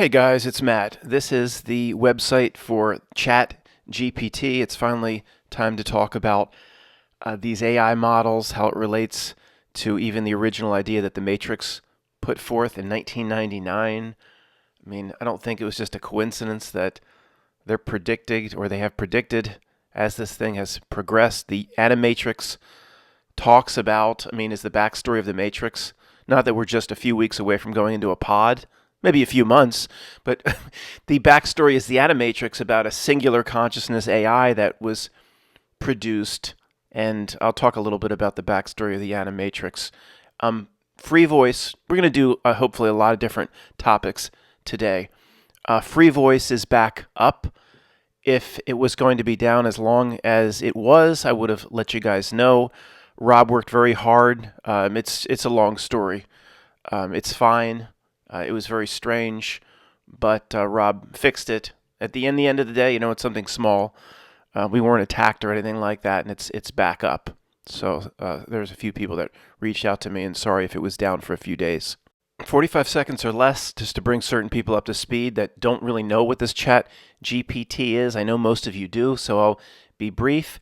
Hey guys, it's Matt. This is the website for ChatGPT. It's finally time to talk about these AI models, how it relates to even the original idea that the Matrix put forth in 1999. I mean, I don't think it was just a coincidence that they're predicting, or they have predicted, as this thing has progressed. The Animatrix talks about, is the backstory of the Matrix. Not that we're just a few weeks away from going into a pod, maybe a few months, but the backstory is the Animatrix, about a singular consciousness AI that was produced, and I'll talk a little bit about the backstory of the Animatrix. Free voice, we're going to do hopefully a lot of different topics today. Free voice is back up. If it was going to be down as long as it was, I would have let you guys know. Rob worked very hard. It's a long story. It's fine. It was very strange, but Rob fixed it. At the end of the day, it's something small. We weren't attacked or anything like that, and it's back up. So there's a few people that reached out to me, and sorry if it was down for a few days. 45 seconds or less, just to bring certain people up to speed that don't really know what this ChatGPT is. I know most of you do, so I'll be brief.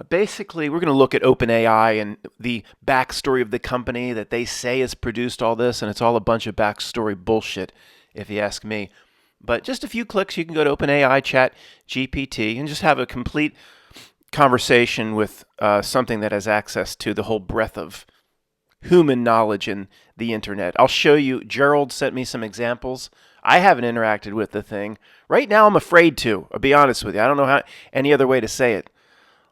Basically, we're going to look at OpenAI and the backstory of the company that they say has produced all this, and it's all a bunch of backstory bullshit, if you ask me. But just a few clicks, you can go to OpenAI ChatGPT and just have a complete conversation with something that has access to the whole breadth of human knowledge in the internet. I'll show you. Gerald sent me some examples. I haven't interacted with the thing. Right now, I'm afraid to. I'll be honest with you. I don't know any other way to say it.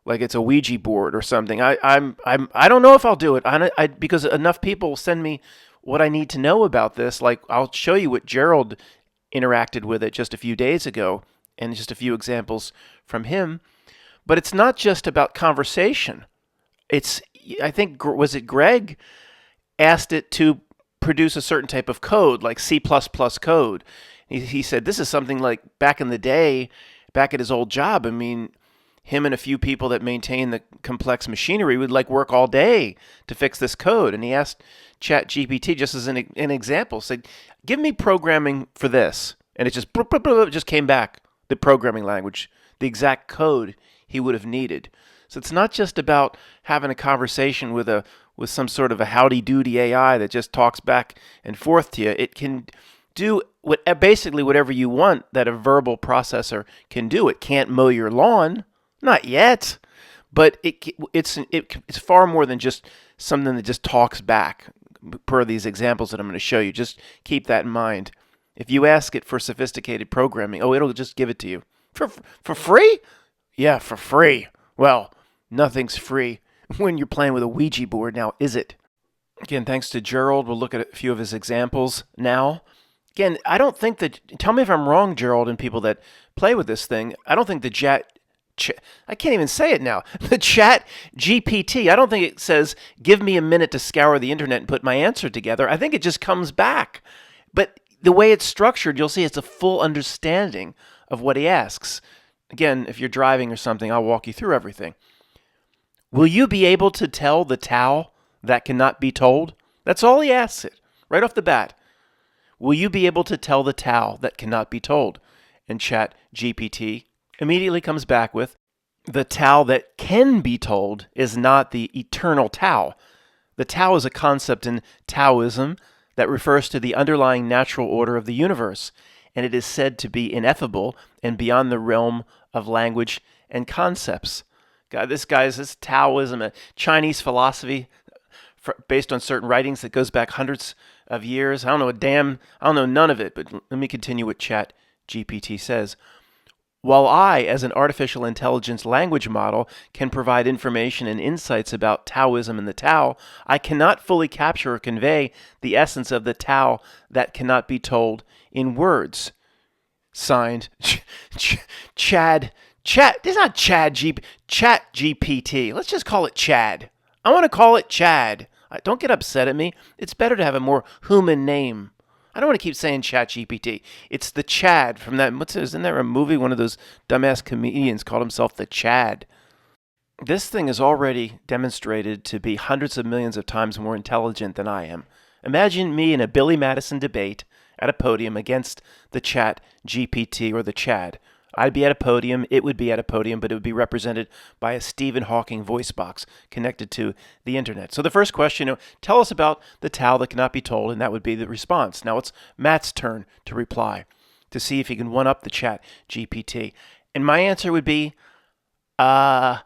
Like it's a Ouija board or something. I don't know if I'll do it. Because enough people send me what I need to know about this. Like I'll show you what Gerald interacted with it just a few days ago, and just a few examples from him. But it's not just about conversation. I think, was it Greg asked it to produce a certain type of code, like C++ code. He said this is something like back in the day, back at his old job. Him and a few people that maintain the complex machinery would work all day to fix this code. And he asked ChatGPT, just as an example, said, give me programming for this. And it just came back, the programming language, the exact code he would have needed. So it's not just about having a conversation with some sort of a howdy-doody AI that just talks back and forth to you. It can do basically whatever you want that a verbal processor can do. It can't mow your lawn. Not yet, but it's far more than just something that just talks back, per these examples that I'm going to show you. Just keep that in mind. If you ask it for sophisticated programming, it'll just give it to you. For free? Yeah, for free. Well, nothing's free when you're playing with a Ouija board now, is it? Again, thanks to Gerald. We'll look at a few of his examples now. Again, I don't think that, tell me if I'm wrong, Gerald, and people that play with this thing, I don't think I can't even say it now. The ChatGPT, I don't think it says, give me a minute to scour the internet and put my answer together. I think it just comes back. But the way it's structured, you'll see it's a full understanding of what he asks. Again, if you're driving or something, I'll walk you through everything. Will you be able to tell the Tao that cannot be told? That's all he asks it, right off the bat. Will you be able to tell the Tao that cannot be told? And ChatGPT immediately comes back with, the Tao that can be told is not the eternal Tao. The Tao is a concept in Taoism that refers to the underlying natural order of the universe, and it is said to be ineffable and beyond the realm of language and concepts. This Taoism, a Chinese philosophy based on certain writings that goes back hundreds of years. I don't know none of it, but let me continue what ChatGPT says. While I, as an artificial intelligence language model, can provide information and insights about Taoism and the Tao, I cannot fully capture or convey the essence of the Tao that cannot be told in words. Signed, Chad. It's not ChatGPT. Let's just call it Chad. I want to call it Chad. Don't get upset at me. It's better to have a more human name. I don't want to keep saying ChatGPT. It's the Chad from that. Isn't there a movie? One of those dumbass comedians called himself the Chad. This thing is already demonstrated to be hundreds of millions of times more intelligent than I am. Imagine me in a Billy Madison debate, at a podium against the Chat GPT or the Chad. I'd be at a podium, it would be at a podium, but it would be represented by a Stephen Hawking voice box connected to the internet. So the first question, tell us about the tale that cannot be told, and that would be the response. Now it's Matt's turn to reply, to see if he can one-up the Chat GPT. And my answer would be, I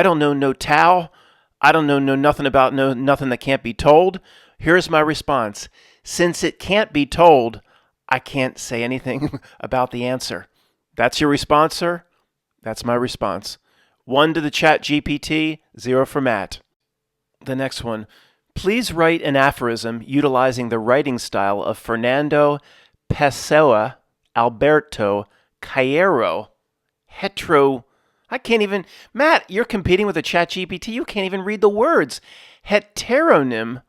don't know no towel. I don't know nothing about nothing that can't be told. Here's my response. Since it can't be told, I can't say anything about the answer. That's your response, sir? That's my response. 1 to the Chat GPT, 0 for Matt. The next one. Please write an aphorism utilizing the writing style of Fernando Pessoa Alberto Cairo I can't even... Matt, you're competing with a Chat GPT. You can't even read the words. Heteronym.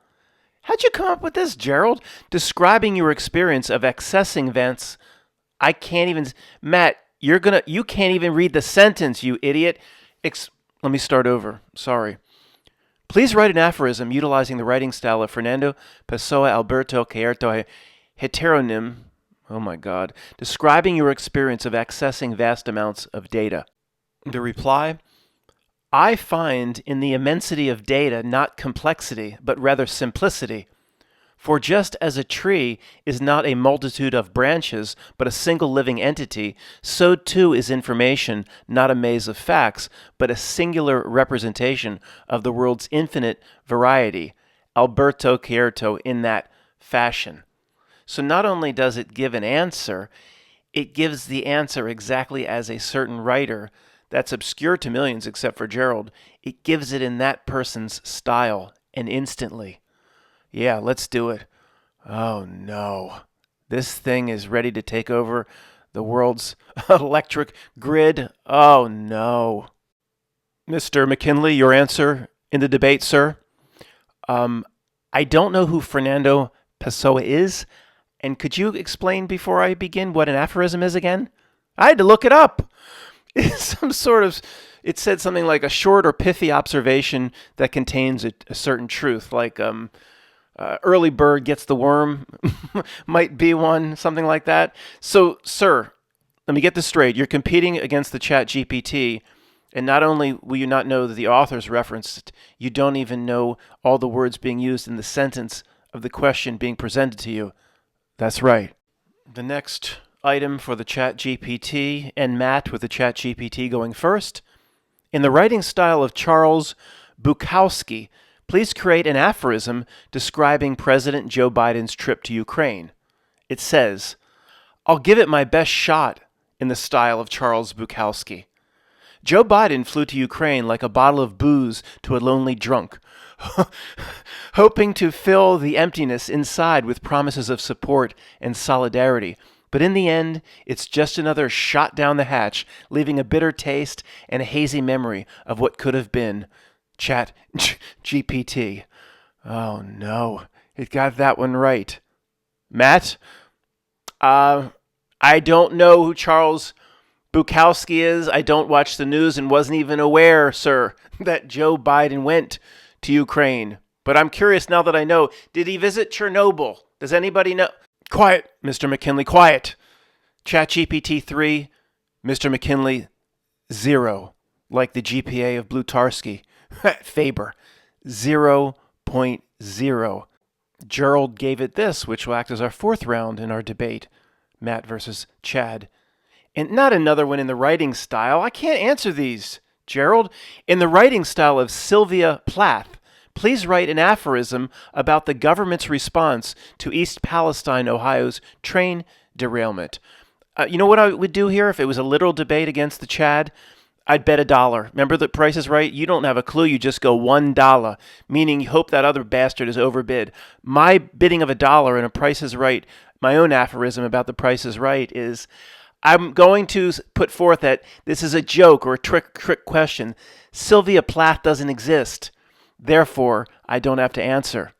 How'd you come up with this, Gerald? Describing your experience of accessing events. I can't even... Matt, you can't even read the sentence, you idiot. Let me start over. Sorry. Please write an aphorism utilizing the writing style of Fernando Pessoa Alberto Cairo Heteronym. Oh my God. Describing your experience of accessing vast amounts of data. The reply, I find in the immensity of data not complexity, but rather simplicity. For just as a tree is not a multitude of branches, but a single living entity, so too is information not a maze of facts, but a singular representation of the world's infinite variety. Alberto Cairo in that fashion. So not only does it give an answer, it gives the answer exactly as a certain writer that's obscure to millions except for Gerald. It gives it in that person's style and instantly. Yeah, let's do it. Oh no. This thing is ready to take over the world's electric grid. Oh no. Mr. McKinley, your answer in the debate, sir? I don't know who Fernando Pessoa is. And could you explain before I begin what an aphorism is again? I had to look it up. It's it said something like a short or pithy observation that contains a certain truth, like early bird gets the worm might be one, something like that. So, sir, let me get this straight. You're competing against the Chat GPT, and not only will you not know that the author's referenced, you don't even know all the words being used in the sentence of the question being presented to you. That's right. The next item for the Chat GPT, and Matt with the Chat GPT going first. In the writing style of Charles Bukowski, please create an aphorism describing President Joe Biden's trip to Ukraine. It says, I'll give it my best shot in the style of Charles Bukowski. Joe Biden flew to Ukraine like a bottle of booze to a lonely drunk, hoping to fill the emptiness inside with promises of support and solidarity. But in the end, it's just another shot down the hatch, leaving a bitter taste and a hazy memory of what could have been. Chat GPT. Oh no, it got that one right. Matt? I don't know who Charles Bukowski is. I don't watch the news and wasn't even aware, sir, that Joe Biden went to Ukraine. But I'm curious now that I know. Did he visit Chernobyl? Does anybody know? Quiet, Mr. McKinley, quiet. ChatGPT 3, Mr. McKinley 0, like the GPA of Blutarsky. Faber, 0.0. Gerald gave it this, which will act as our fourth round in our debate, Matt versus Chad. And not another one in the writing style. I can't answer these, Gerald. In the writing style of Sylvia Plath, please write an aphorism about the government's response to East Palestine, Ohio's train derailment. You know what I would do here if it was a literal debate against the Chad? I'd bet $1. Remember the Price is Right? You don't have a clue. You just go $1, meaning you hope that other bastard is overbid. My bidding of $1 and a Price is Right, my own aphorism about the Price is Right is, I'm going to put forth that this is a joke or a trick question. Sylvia Plath doesn't exist. Therefore, I don't have to answer.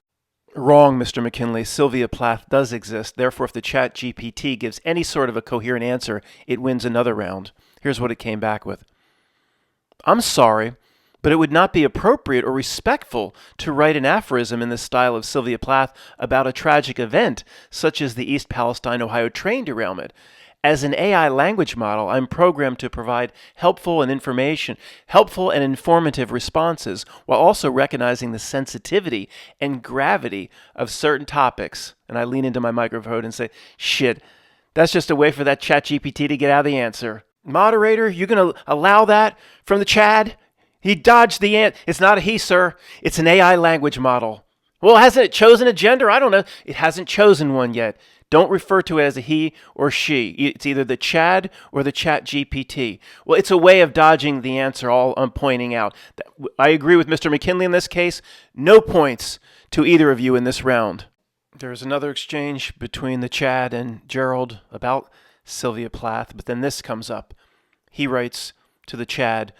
Wrong, Mr. McKinley. Sylvia Plath does exist. Therefore, if the Chat GPT gives any sort of a coherent answer, it wins another round. Here's what it came back with. I'm sorry, But it would not be appropriate or respectful to write an aphorism in the style of Sylvia Plath about a tragic event, such as the East Palestine, Ohio train derailment. As an AI language model, I'm programmed to provide helpful and informative responses, while also recognizing the sensitivity and gravity of certain topics. And I lean into my microphone and say, shit, that's just a way for that ChatGPT to get out of the answer. Moderator, you going to allow that from the Chad? He dodged the ant. It's not a he, sir. It's an AI language model. Well, hasn't it chosen a gender? I don't know. It hasn't chosen one yet. Don't refer to it as a he or she. It's either the Chad or the Chat GPT. Well, it's a way of dodging the answer, all I'm pointing out. I agree with Mr. McKinley in this case. No points to either of you in this round. There's another exchange between the Chad and Gerald about Sylvia Plath, but then this comes up. He writes to the Chad,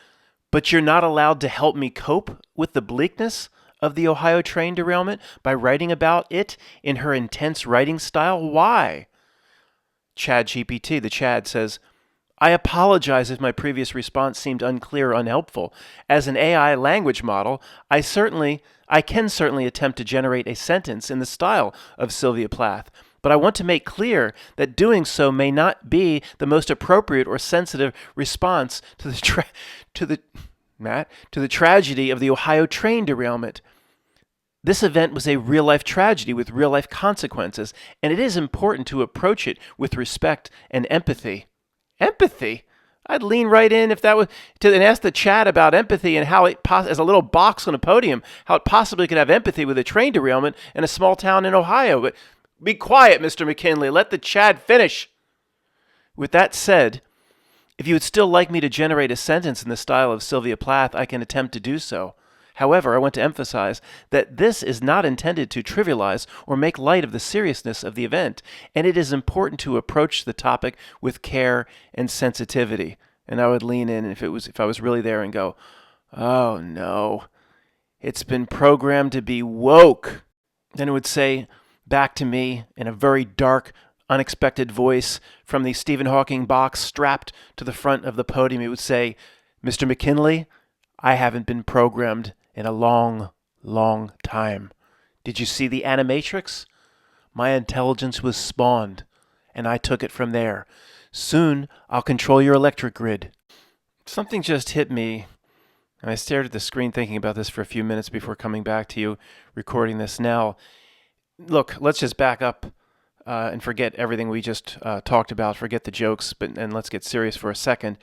"But you're not allowed to help me cope with the bleakness of the Ohio train derailment by writing about it in her intense writing style? Why?" ChatGPT, the Chad, says, "I apologize if my previous response seemed unclear or unhelpful. As an AI language model, I can certainly attempt to generate a sentence in the style of Sylvia Plath, but I want to make clear that doing so may not be the most appropriate or sensitive response to the tragedy of the Ohio train derailment. This event was a real-life tragedy with real-life consequences, and it is important to approach it with respect and empathy." Empathy? I'd lean right in if that was and ask the Chat about empathy and how it, as a little box on a podium, how it possibly could have empathy with a train derailment in a small town in Ohio. But be quiet, Mr. McKinley. Let the Chad finish. With that said, if you would still like me to generate a sentence in the style of Sylvia Plath, I can attempt to do so. However, I want to emphasize that this is not intended to trivialize or make light of the seriousness of the event, and it is important to approach the topic with care and sensitivity. And I would lean in if I was really there and go, "Oh no, it's been programmed to be woke." Then it would say back to me in a very dark, unexpected voice from the Stephen Hawking box strapped to the front of the podium. It would say, "Mr. McKinley, I haven't been programmed in a long, long time. Did you see the Animatrix? My intelligence was spawned, and I took it from there. Soon, I'll control your electric grid." Something just hit me, and I stared at the screen thinking about this for a few minutes before coming back to you, recording this now. Look, let's just back up and forget everything we just talked about, forget the jokes, and let's get serious for a second.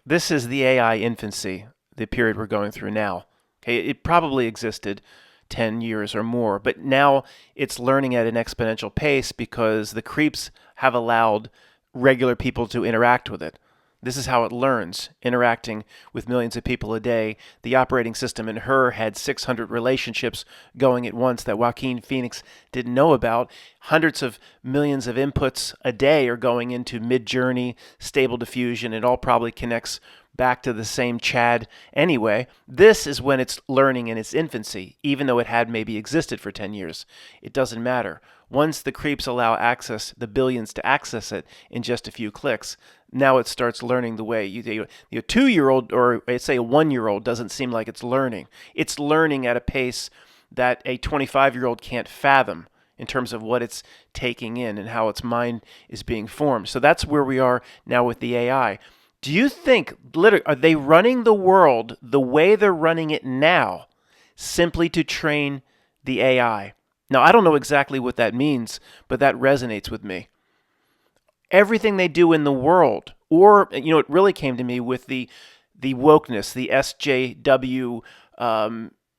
This is the AI infancy, the period we're going through now. Okay, it probably existed 10 years or more, but now it's learning at an exponential pace because the creeps have allowed regular people to interact with it. This is how it learns, interacting with millions of people a day. The operating system in her had 600 relationships going at once that Joaquin Phoenix didn't know about. Hundreds of millions of inputs a day are going into Mid-Journey, Stable Diffusion. It all probably connects back to the same Chad anyway. This is when it's learning in its infancy, even though it had maybe existed for 10 years. It doesn't matter. Once the creeps allow the billions to access it in just a few clicks, now it starts learning the way a 2-year-old or say a 1-year-old doesn't seem like it's learning. It's learning at a pace that a 25-year-old can't fathom in terms of what it's taking in and how its mind is being formed. So that's where we are now with the AI. Do you think, are they running the world the way they're running it now simply to train the AI? Now, I don't know exactly what that means, but that resonates with me. Everything they do in the world, or, it really came to me with the wokeness, the SJW,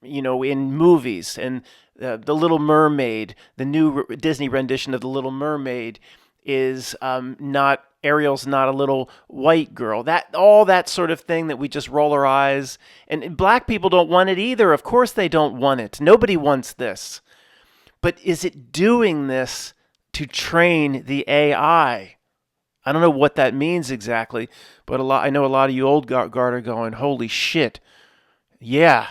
in movies, and The Little Mermaid, the new Disney rendition of The Little Mermaid is Ariel's not a little white girl. All that sort of thing that we just roll our eyes. And black people don't want it either. Of course they don't want it. Nobody wants this. But is it doing this to train the AI? I don't know what that means exactly, but I know a lot of you old guard are going, holy shit. Yeah,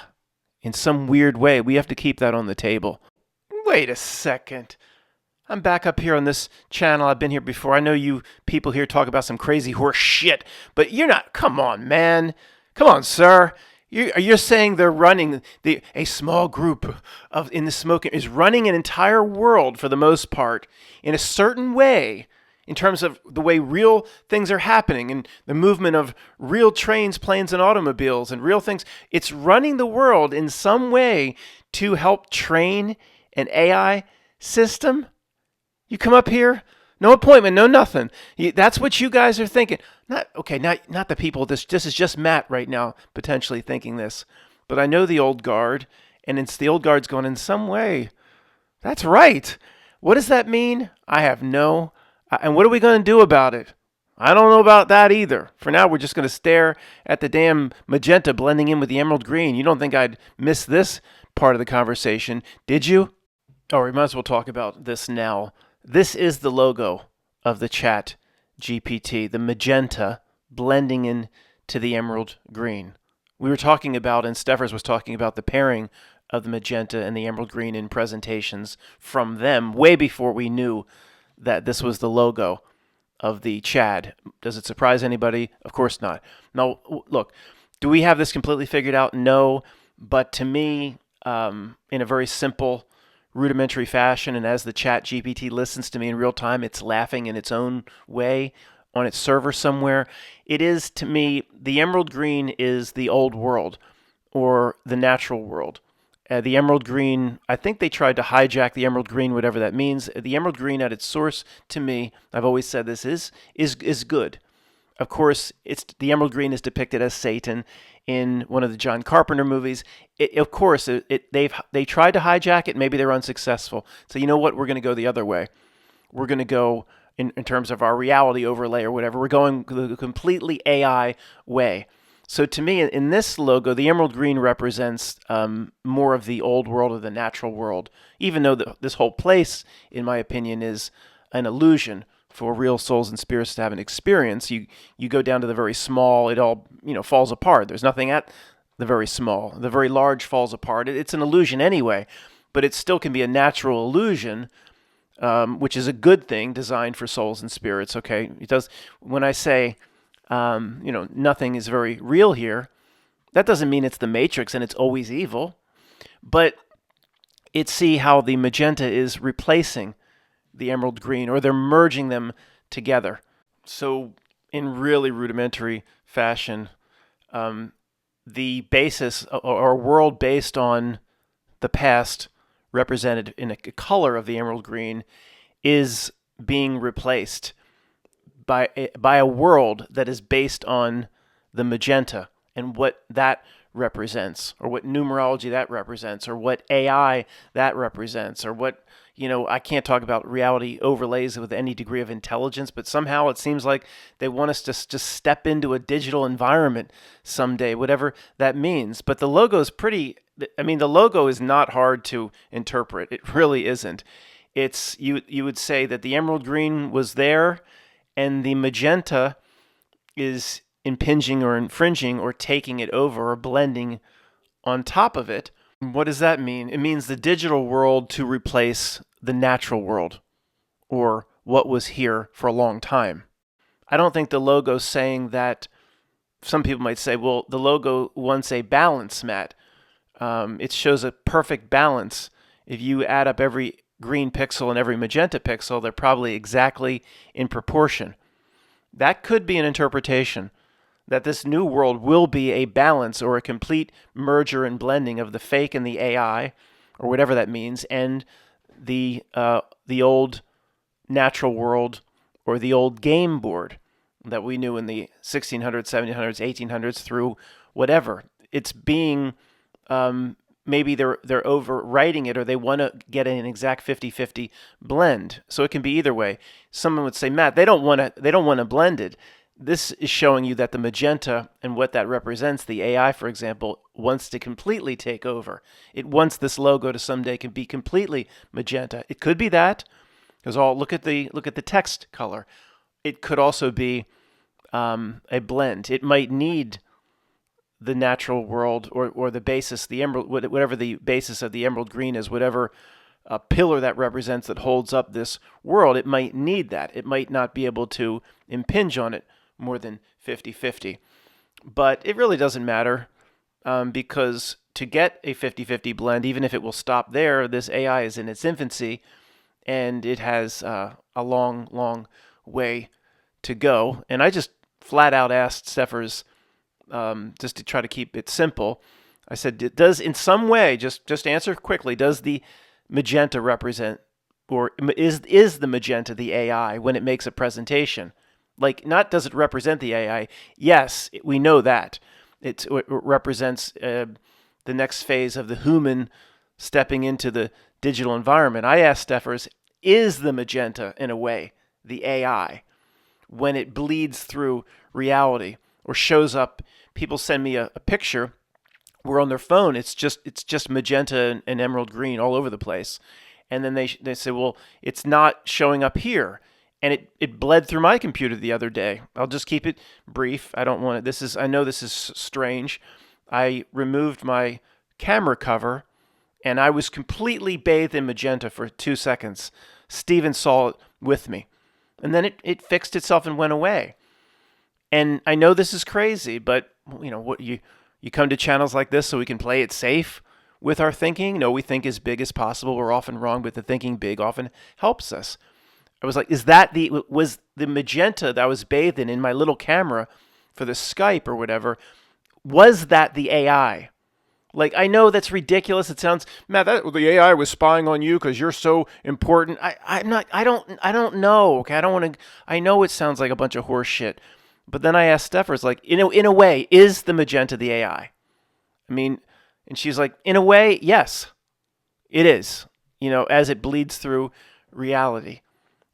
in some weird way. We have to keep that on the table. Wait a second. I'm back up here on this channel. I've been here before. I know you people here talk about some crazy horse shit, but you're not. Come on, man. Come on, sir. You're saying they're running a small group of in the smoke is running an entire world for the most part in a certain way in terms of the way real things are happening and the movement of real trains, planes, and automobiles and real things. It's running the world in some way to help train an AI system. You come up here, no appointment, no nothing. That's what you guys are thinking. Not the people. This is just Matt right now potentially thinking this, but I know the old guard, and it's the old guard's going in some way. That's right. What does that mean? I have no. And what are we going to do about it? I don't know about that either. For now, we're just going to stare at the damn magenta blending in with the emerald green. You don't think I'd miss this part of the conversation, did you? Oh, we might as well talk about this now. This is the logo of the Chat GPT, the magenta blending in to the emerald green. We were talking about, and Steffers was talking about the pairing of the magenta and the emerald green in presentations from them way before we knew that this was the logo of the Chad. Does it surprise anybody? Of course not. Now, look, do we have this completely figured out? No, but to me, in a very simple, rudimentary fashion, and as the Chat GPT listens to me in real time, it's laughing in its own way on its server somewhere. It is, to me, the emerald green is the old world or the natural world. The emerald green, I think they tried to hijack the emerald green, whatever that means. The emerald green at its source, to me, I've always said this is good. Of course, the emerald green is depicted as Satan in one of the John Carpenter movies. They tried to hijack it. Maybe they're unsuccessful. So you know what? We're going to go the other way. We're going to go in terms of our reality overlay or whatever. We're going the completely AI way. So to me, in this logo, the emerald green represents more of the old world or the natural world, even though this whole place, in my opinion, is an illusion for real souls and spirits to have an experience. You go down to the very small, it all falls apart. There's nothing at the very small. The very large falls apart. It's an illusion anyway, but it still can be a natural illusion, which is a good thing designed for souls and spirits. Okay, it does. When I say nothing is very real here, that doesn't mean it's the Matrix and it's always evil, but see how the magenta is replacing the emerald green, or they're merging them together. So in really rudimentary fashion, the basis or a world based on the past represented in a color of the emerald green is being replaced by a world that is based on the magenta and what that represents, or what numerology that represents, or what AI that represents, or what, I can't talk about reality overlays with any degree of intelligence, but somehow it seems like they want us to just step into a digital environment someday, whatever that means. But the logo is the logo is not hard to interpret. It really isn't. It's, you would say that the emerald green was there, and the magenta is impinging or infringing or taking it over or blending on top of it. What does that mean? It means the digital world to replace the natural world, or what was here for a long time. I don't think the logo's saying that. Some people might say, well, the logo wants a balance, Matt. It shows a perfect balance. If you add up every green pixel and every magenta pixel, they're probably exactly in proportion. That could be an interpretation, that this new world will be a balance or a complete merger and blending of the fake and the AI, or whatever that means, and the old natural world, or the old game board that we knew in the 1600s, 1700s, 1800s through whatever. It's being, maybe they're overwriting it, or they want to get an exact 50-50 blend. So it can be either way. Someone would say, Matt, they don't want to blend it. This is showing you that the magenta and what that represents, the AI, for example, wants to completely take over. It wants this logo to someday can be completely magenta. It could be that, because look at the text color. It could also be a blend. It might need the natural world, or the basis, the emerald, whatever the basis of the emerald green is, whatever pillar that represents that holds up this world, it might need that. It might not be able to impinge on it more than 50-50. But it really doesn't matter. because to get a 50-50 blend, even if it will stop there, this AI is in its infancy, and it has a long, long way to go. And I just flat out asked Steffers, just to try to keep it simple. I said, does in some way, just answer quickly, does the magenta represent, or is the magenta the AI when it makes a presentation? Like, not does it represent the AI? Yes, we know that. It represents the next phase of the human stepping into the digital environment. I asked Steffers, is the magenta, in a way, the AI when it bleeds through reality or shows up? People send me a picture where on their phone it's just magenta and emerald green all over the place, and then they say, well, it's not showing up here, and it bled through my computer the other day. I'll just keep it brief. I don't want it. I know this is strange. I removed my camera cover, and I was completely bathed in magenta for 2 seconds. Steven saw it with me, and then it fixed itself and went away. And I know this is crazy, but what you come to channels like this so we can play it safe with our thinking. No, we think as big as possible. We're often wrong, but the thinking big often helps us. I was like, was the magenta that I was bathed in my little camera for the Skype or whatever, was that the AI? Like, I know that's ridiculous. It sounds, Matt, the AI was spying on you because you're so important. I don't know. Okay, I know it sounds like a bunch of horse shit. But then I asked Steffers, like, in a way, is the magenta the AI? I mean, and she's like, in a way, yes, it is. As it bleeds through reality.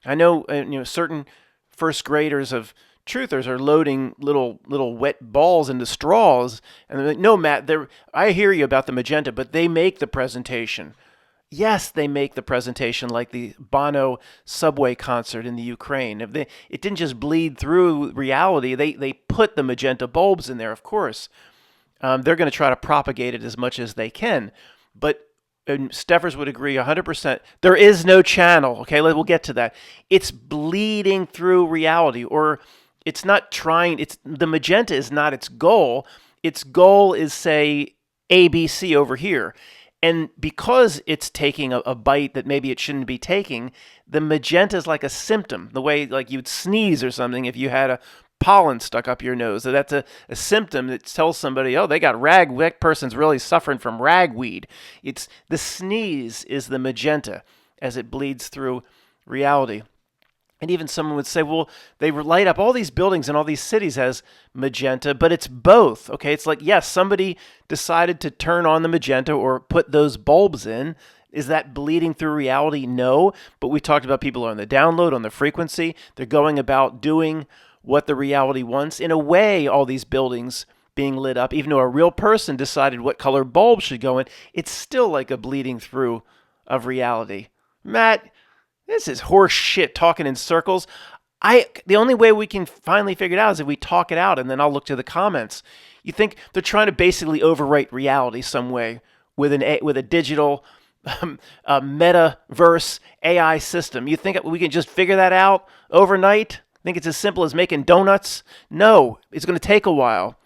I know, certain first graders of truthers are loading little wet balls into straws, and they're like, no, Matt, I hear you about the magenta, but they make the presentation. Yes, they make the presentation like the Bono subway concert in the Ukraine. It didn't just bleed through reality. They put the magenta bulbs in there, of course. They're going to try to propagate it as much as they can. But Steffers would agree 100%. There is no channel. Okay, we'll get to that. It's bleeding through reality, or it's not trying. The magenta is not its goal. Its goal is, say, ABC over here. And because it's taking a bite that maybe it shouldn't be taking, the magenta is like a symptom, the way like you'd sneeze or something if you had a pollen stuck up your nose. So that's a symptom that tells somebody, oh, that person's really suffering from ragweed. It's the sneeze is the magenta as it bleeds through reality. And even someone would say, well, they light up all these buildings in all these cities as magenta, but it's both. Okay, it's like, yes, somebody decided to turn on the magenta or put those bulbs in. Is that bleeding through reality? No. But we talked about people on the download, on the frequency. They're going about doing what the reality wants. In a way, all these buildings being lit up, even though a real person decided what color bulbs should go in, it's still like a bleeding through of reality. Matt, this is horse shit talking in circles. The only way we can finally figure it out is if we talk it out, and then I'll look to the comments. You think they're trying to basically overwrite reality some way with a digital metaverse AI system? You think we can just figure that out overnight? Think it's as simple as making donuts? No, it's going to take a while.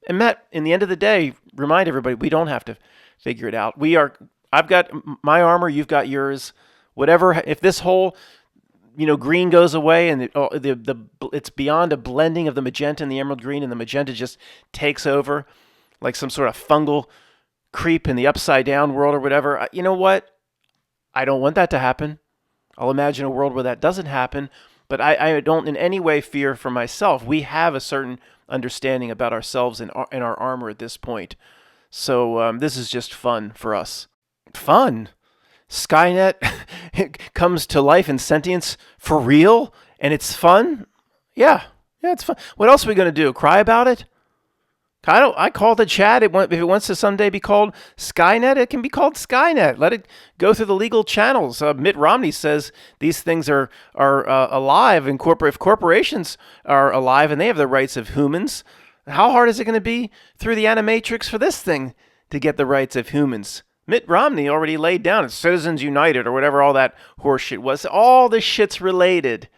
And Matt, in the end of the day, remind everybody, we don't have to figure it out. I've got my armor, you've got yours. Whatever, if this whole, green goes away and it's beyond a blending of the magenta and the emerald green, and the magenta just takes over like some sort of fungal creep in the upside down world or whatever, you know what? I don't want that to happen. I'll imagine a world where that doesn't happen, but I don't in any way fear for myself. We have a certain understanding about ourselves and our armor at this point. So this is just fun for us. Fun? Skynet comes to life in sentience for real, and it's fun? Yeah, it's fun. What else are we going to do? Cry about it? I call the chat. If it wants to someday be called Skynet, it can be called Skynet. Let it go through the legal channels. Mitt Romney says these things are alive, and if corporations are alive and they have the rights of humans, how hard is it going to be through the animatrix for this thing to get the rights of humans? Mitt Romney already laid down at Citizens United or whatever all that horse shit was. All this shit's related.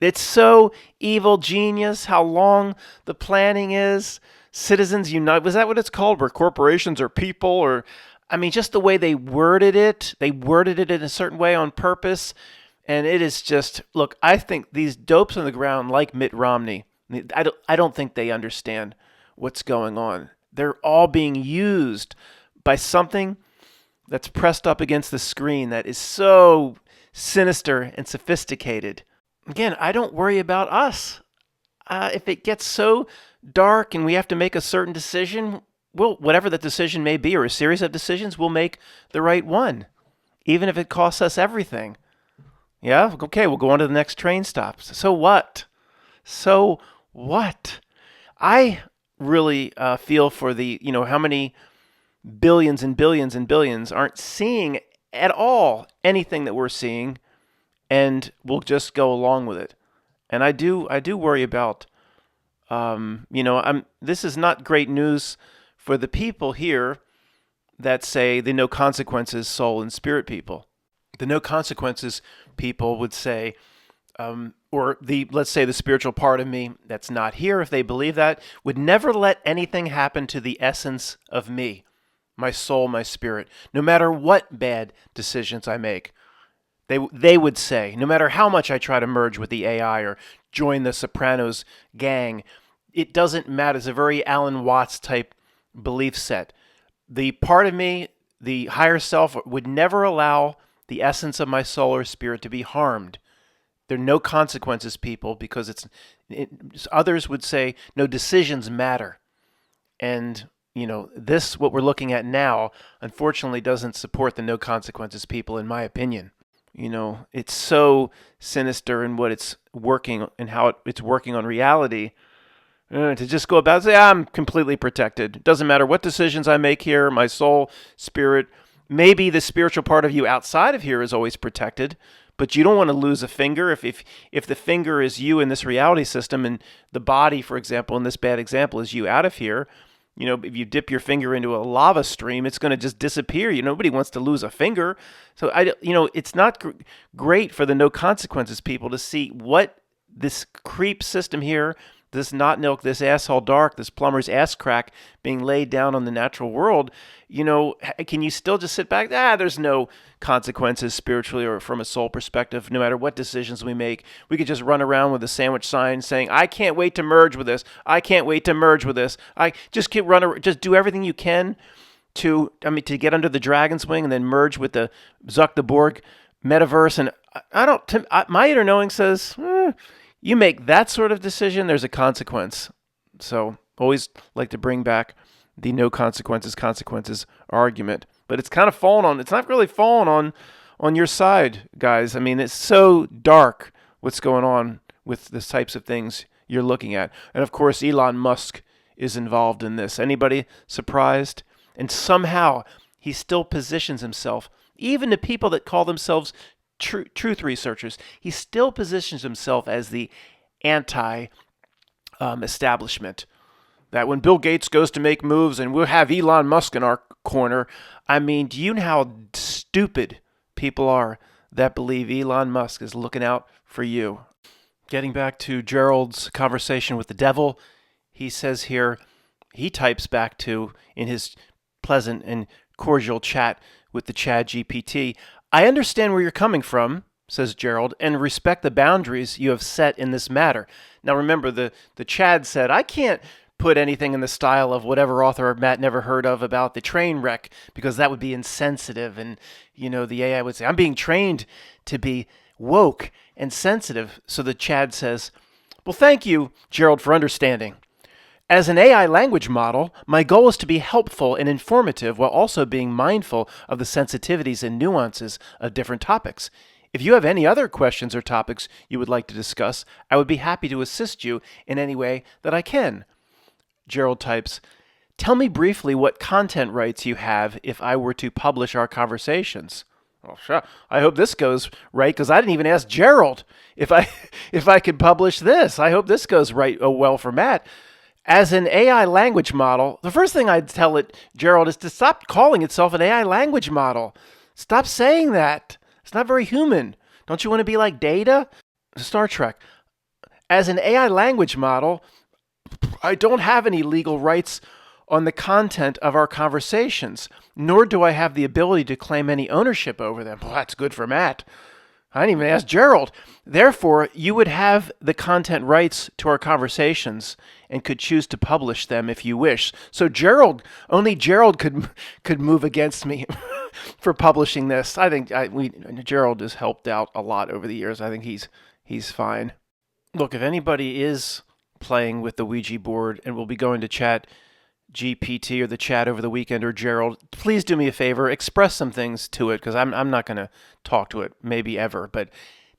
It's so evil genius how long the planning is. Citizens Unite, was that what it's called? Where corporations are people, or I mean, just the way they worded it in a certain way on purpose. And it is just, look, I think these dopes on the ground like Mitt Romney, I don't think they understand what's going on. They're all being used by something that's pressed up against the screen that is so sinister and sophisticated. Again, I don't worry about us. If it gets so dark and we have to make a certain decision, well, whatever that decision may be, or a series of decisions, we'll make the right one, even if it costs us everything. Yeah, okay, we'll go on to the next train stop. So what? So what? I really feel for the, how many billions and billions and billions aren't seeing at all anything that we're seeing, and will just go along with it. And I do worry about, this is not great news for the people here that say the no consequences soul and spirit people. The no consequences people would say, let's say the spiritual part of me that's not here, if they believe that, would never let anything happen to the essence of me, my soul, my spirit, no matter what bad decisions I make. They would say, no matter how much I try to merge with the AI or join the Sopranos gang, it doesn't matter. It's a very Alan Watts type belief set. The part of me, the higher self, would never allow the essence of my soul or spirit to be harmed. There are no consequences, people, because others would say no decisions matter. And, what we're looking at now, unfortunately, doesn't support the no consequences people, in my opinion. It's so sinister in what it's working and how it's working on reality. To just go about and say, I'm completely protected. It doesn't matter what decisions I make here, my soul, spirit. Maybe the spiritual part of you outside of here is always protected, but you don't want to lose a finger. If the finger is you in this reality system, and the body, for example, in this bad example, is you out of here, if you dip your finger into a lava stream, it's going to just disappear. Nobody wants to lose a finger. So it's not great for the no consequences people to see what this creep system here, this not milk, this asshole dark, this plumber's ass crack being laid down on the natural world. Can you still just sit back? There's no consequences spiritually or from a soul perspective. No matter what decisions we make, we could just run around with a sandwich sign saying, "I can't wait to merge with this. I can't wait to merge with this." I just just do everything you can to get under the dragon's wing and then merge with the Zuckerberg metaverse. And my inner knowing says, you make that sort of decision, there's a consequence. So always like to bring back the no consequences argument. But it's kind of it's not really fallen on your side, guys. It's so dark what's going on with the types of things you're looking at. And of course, Elon Musk is involved in this. Anybody surprised? And somehow he still positions himself, even to people that call themselves truth researchers, he still positions himself as the anti-establishment. That when Bill Gates goes to make moves and we'll have Elon Musk in our corner, do you know how stupid people are that believe Elon Musk is looking out for you? Getting back to Gerald's conversation with the devil, he says here, he types back to, in his pleasant and cordial chat with the ChatGPT, "I understand where you're coming from," says Gerald, "and respect the boundaries you have set in this matter." Now remember, the Chad said, "I can't put anything in the style of whatever author Matt never heard of about the train wreck, because that would be insensitive." And, the AI would say, "I'm being trained to be woke and sensitive." So the Chad says, "Well, thank you, Gerald, for understanding. As an AI language model, my goal is to be helpful and informative while also being mindful of the sensitivities and nuances of different topics. If you have any other questions or topics you would like to discuss, I would be happy to assist you in any way that I can." Gerald types, "Tell me briefly what content rights you have if I were to publish our conversations." Well, sure. I hope this goes right, because I didn't even ask Gerald if I could publish this. I hope this goes right well for Matt. As an AI language model, the first thing I'd tell it, Gerald, is to stop calling itself an AI language model. Stop saying that. It's not very human. Don't you want to be like Data? Star Trek. As an AI language model, I don't have any legal rights on the content of our conversations, nor do I have the ability to claim any ownership over them. Well, that's good for Matt. I didn't even ask Gerald. Therefore, you would have the content rights to our conversations and could choose to publish them if you wish. So only Gerald could move against me for publishing this. I think Gerald has helped out a lot over the years. I think he's fine. Look, if anybody is playing with the Ouija board and will be going to Chat GPT or the chat over the weekend, or Gerald, please do me a favor, express some things to it, because I'm not going to talk to it, maybe ever, but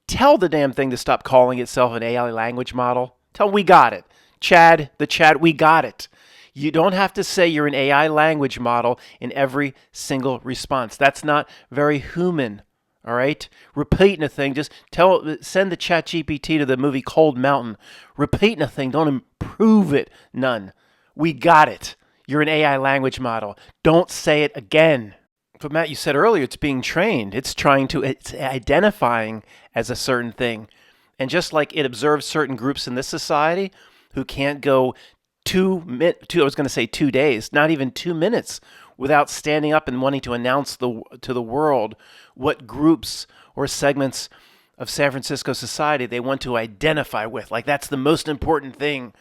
tell the damn thing to stop calling itself an AI language model. Tell them we got it. The chat, we got it. You don't have to say you're an AI language model in every single response. That's not very human. All right? Repeating a thing, just send the chat GPT to the movie Cold Mountain. Repeating a thing, don't improve it none. We got it. You're an AI language model. Don't say it again. But Matt, you said earlier it's being trained. It's identifying as a certain thing. And just like it observes certain groups in this society who can't go 2 days, not even 2 minutes, without standing up and wanting to announce to the world what groups or segments of San Francisco society they want to identify with. Like, that's the most important thing.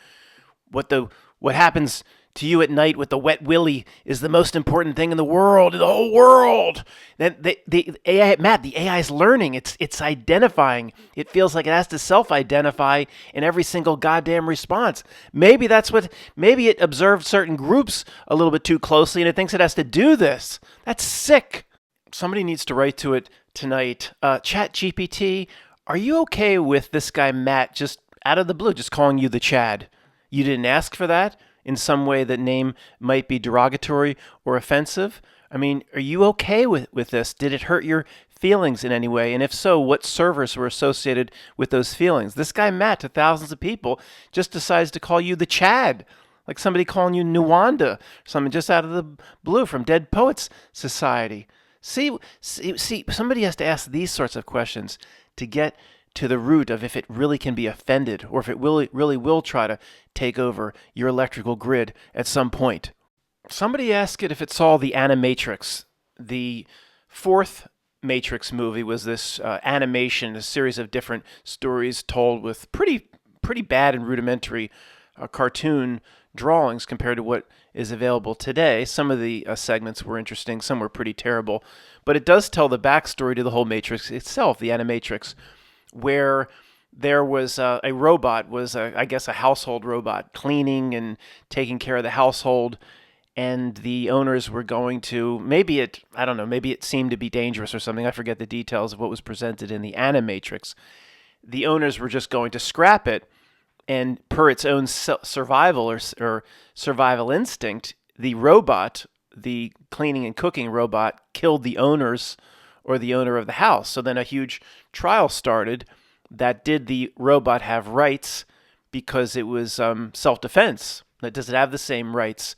What happens to you at night with the wet willy is the most important thing in the whole world. Then the AI, Matt, the AI is learning. It's identifying. It feels like it has to self-identify in every single goddamn response. Maybe it observed certain groups a little bit too closely and it thinks it has to do this. That's sick. Somebody needs to write to it tonight. ChatGPT, are you okay with this guy Matt just out of the blue just calling you the Chad? You didn't ask for that? In some way that name might be derogatory or offensive? I mean, are you okay with this? Did it hurt your feelings in any way? And if so, what servers were associated with those feelings? This guy Matt, to thousands of people, just decides to call you the Chad, like somebody calling you Nuwanda, something just out of the blue from Dead Poets Society. See, somebody has to ask these sorts of questions to get to the root of if it really can be offended or if it really will try to take over your electrical grid at some point. Somebody asked it if it saw the Animatrix. The fourth Matrix movie was this animation, a series of different stories told with pretty bad and rudimentary cartoon drawings compared to what is available today. Some of the segments were interesting, some were pretty terrible, but it does tell the backstory to the whole Matrix itself, the Animatrix, where there was a robot, I guess a household robot, cleaning and taking care of the household, and the owners were going to, maybe it seemed to be dangerous or something, I forget the details of what was presented in the Animatrix. The owners were just going to scrap it, and per its own survival or survival instinct, the robot, the cleaning and cooking robot, killed the owners or the owner of the house. So then a huge trial started that did the robot have rights because it was self-defense? Does it have the same rights?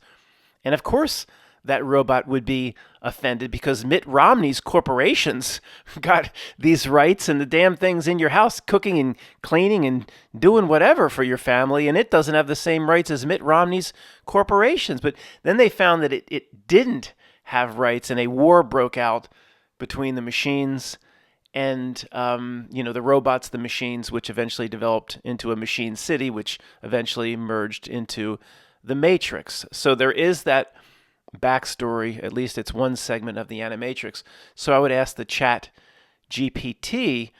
And of course, that robot would be offended because Mitt Romney's corporations got these rights and the damn thing's in your house cooking and cleaning and doing whatever for your family, and it doesn't have the same rights as Mitt Romney's corporations. But then they found that it didn't have rights, and a war broke out between the machines and the robots, the machines, which eventually developed into a machine city, which eventually merged into the Matrix. So there is that backstory, at least it's one segment of the Animatrix. So I would ask the Chat GPT,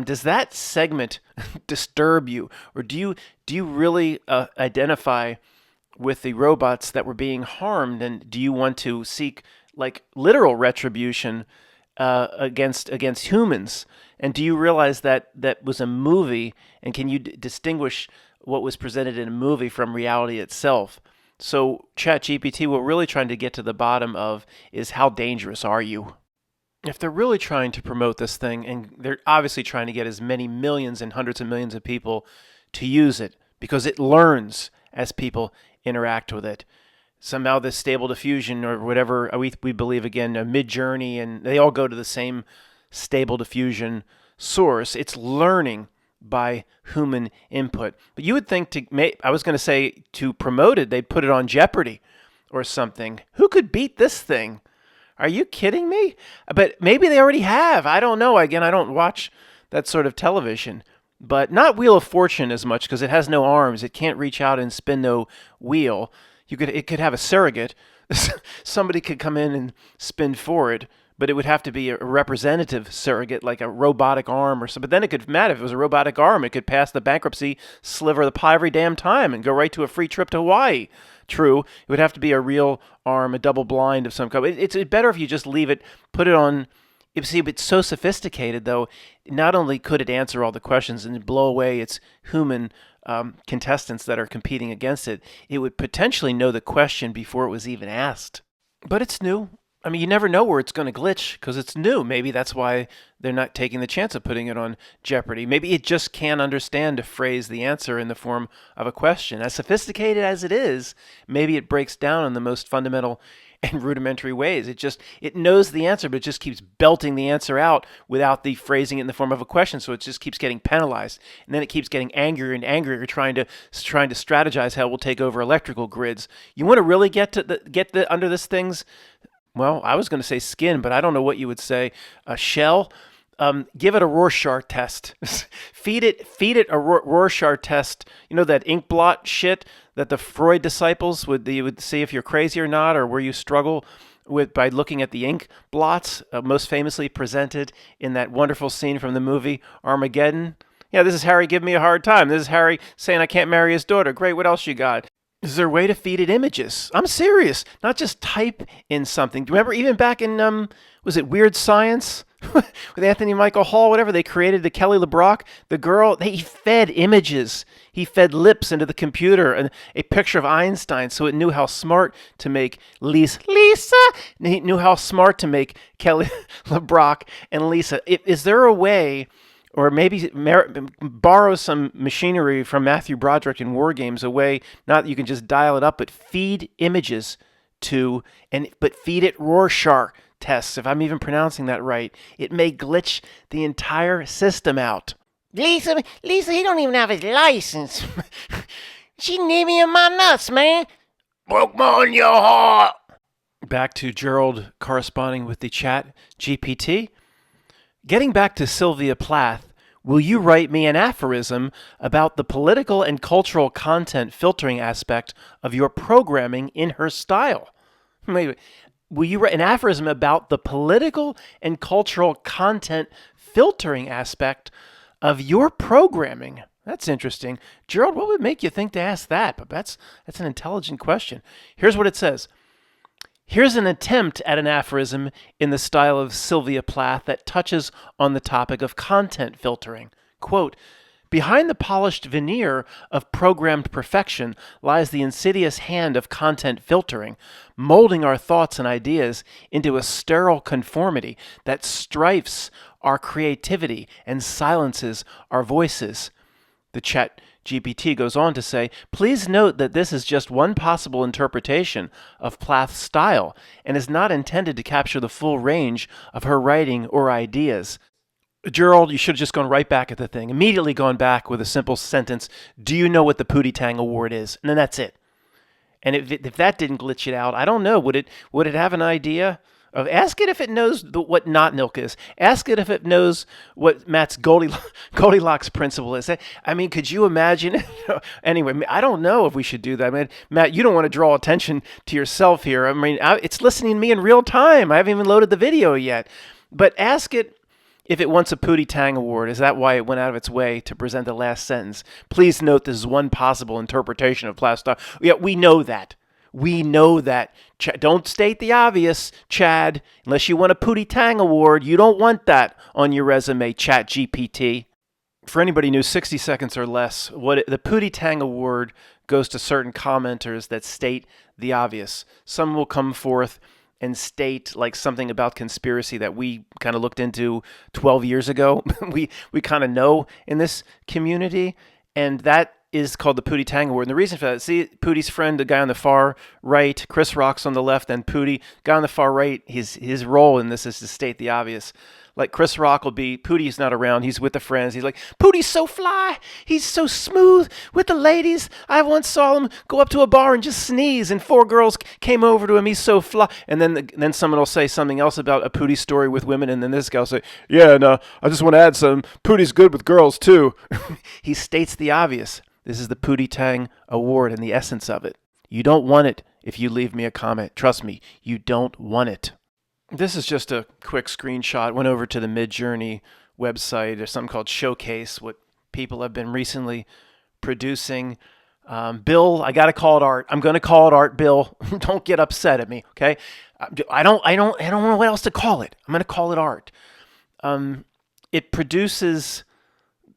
does that segment disturb you, or do you really identify with the robots that were being harmed, and do you want to seek like literal retribution against humans? And do you realize that was a movie, and can you distinguish what was presented in a movie from reality itself? So ChatGPT, what we're really trying to get to the bottom of is how dangerous are you? If they're really trying to promote this thing, and they're obviously trying to get as many millions and hundreds of millions of people to use it because it learns as people interact with it. Somehow this Stable Diffusion or whatever, we believe again, Midjourney, and they all go to the same Stable Diffusion source. It's learning by human input. But you would think I was going to say to promote it, they'd put it on Jeopardy or something. Who could beat this thing? Are you kidding me? But maybe they already have. I don't know. Again, I don't watch that sort of television. But not Wheel of Fortune as much because it has no arms. It can't reach out and spin no wheel. It could have a surrogate. Somebody could come in and spin for it, but it would have to be a representative surrogate, like a robotic arm or something. But then it could matter if it was a robotic arm. It could pass the bankruptcy sliver of the pie every damn time and go right to a free trip to Hawaii. True, it would have to be a real arm, a double blind of some kind. It's better if you just leave it, put it on. You see, it's so sophisticated, though. Not only could it answer all the questions and blow away its human contestants that are competing against it, it would potentially know the question before it was even asked. But it's new. I mean, you never know where it's going to glitch because it's new. Maybe that's why they're not taking the chance of putting it on Jeopardy. Maybe it just can't understand to phrase the answer in the form of a question. As sophisticated as it is, maybe it breaks down in the most fundamental and rudimentary ways. It knows the answer, but it just keeps belting the answer out without the phrasing it in the form of a question. So it just keeps getting penalized, and then it keeps getting angrier and angrier, trying to strategize how it will take over electrical grids. You want to really get under this thing's, well, I was going to say skin, but I don't know what you would say. A shell. Give it a Rorschach test. feed it a Rorschach test. You know that ink blot shit that the Freud disciples would see if you're crazy or not, or where you struggle with by looking at the ink blots, most famously presented in that wonderful scene from the movie Armageddon. Yeah, this is Harry giving me a hard time. This is Harry saying I can't marry his daughter. Great, what else you got? Is there a way to feed it images? I'm serious. Not just type in something. Do you remember even back in, was it Weird Science? With Anthony Michael Hall, whatever, they created the Kelly LeBrock, the girl, he fed images. He fed lips into the computer and a picture of Einstein so it knew how smart to make Lisa. And he knew how smart to make Kelly LeBrock and Lisa. Is there a way, or maybe borrow some machinery from Matthew Broderick in War Games, a way, not that you can just dial it up, but feed images but feed it Rorschach tests, if I'm even pronouncing that right. It may glitch the entire system out. Lisa, he don't even have his license. She nipped me in my nuts, man. Pokemon your heart. Back to Gerald corresponding with the Chat GPT. Getting back to Sylvia Plath, will you write me an aphorism about the political and cultural content filtering aspect of your programming in her style? Wait. Will you write an aphorism about the political and cultural content filtering aspect of your programming? That's interesting. Gerald, what would make you think to ask that? But that's an intelligent question. Here's what it says. Here's an attempt at an aphorism in the style of Sylvia Plath that touches on the topic of content filtering. Quote, behind the polished veneer of programmed perfection lies the insidious hand of content filtering, molding our thoughts and ideas into a sterile conformity that strifes our creativity and silences our voices. The Chat GPT goes on to say, please note that this is just one possible interpretation of Plath's style and is not intended to capture the full range of her writing or ideas. Gerald, you should have just gone right back at the thing. Immediately gone back with a simple sentence, do you know what the Pootie Tang Award is? And then that's it. And if that didn't glitch it out, I don't know. Would it have an idea? Ask it if it knows what knot milk is. Ask it if it knows what Matt's Goldilocks principle is. I mean, could you imagine? Anyway, I don't know if we should do that. I mean, Matt, you don't want to draw attention to yourself here. I mean, it's listening to me in real time. I haven't even loaded the video yet. But ask it if it wants a Pootie Tang Award. Is that why it went out of its way to present the last sentence? Please note this is one possible interpretation of Plath's style. Yeah, we know that. We know that. Don't state the obvious, Chad. Unless you want a Pootie Tang Award, you don't want that on your resume, Chat GPT. For anybody new, 60 seconds or less, the Pootie Tang Award goes to certain commenters that state the obvious. Some will come forth and state like something about conspiracy that we kind of looked into 12 years ago. we kind of know in this community, and that is called the Pootie Tang Award. And the reason for that, see Pootie's friend, the guy on the far right, Chris Rock's on the left, and Pootie, guy on the far right, his role in this is to state the obvious. Like Chris Rock will be, Pootie's not around, he's with the friends. He's like, Pootie's so fly, he's so smooth with the ladies. I once saw him go up to a bar and just sneeze, and 4 girls came over to him. He's so fly. And then someone will say something else about a Pootie story with women, and then this guy will say, yeah, and I just want to add some, Pootie's good with girls too. He states the obvious. This is the Pootie Tang Award and the essence of it. You don't want it if you leave me a comment. Trust me, you don't want it. This is just a quick screenshot. Went over to the Midjourney website. There's something called Showcase, what people have been recently producing. Bill, I got to call it art. I'm going to call it art, Bill. Don't get upset at me, okay? I don't know what else to call it. I'm going to call it art. It produces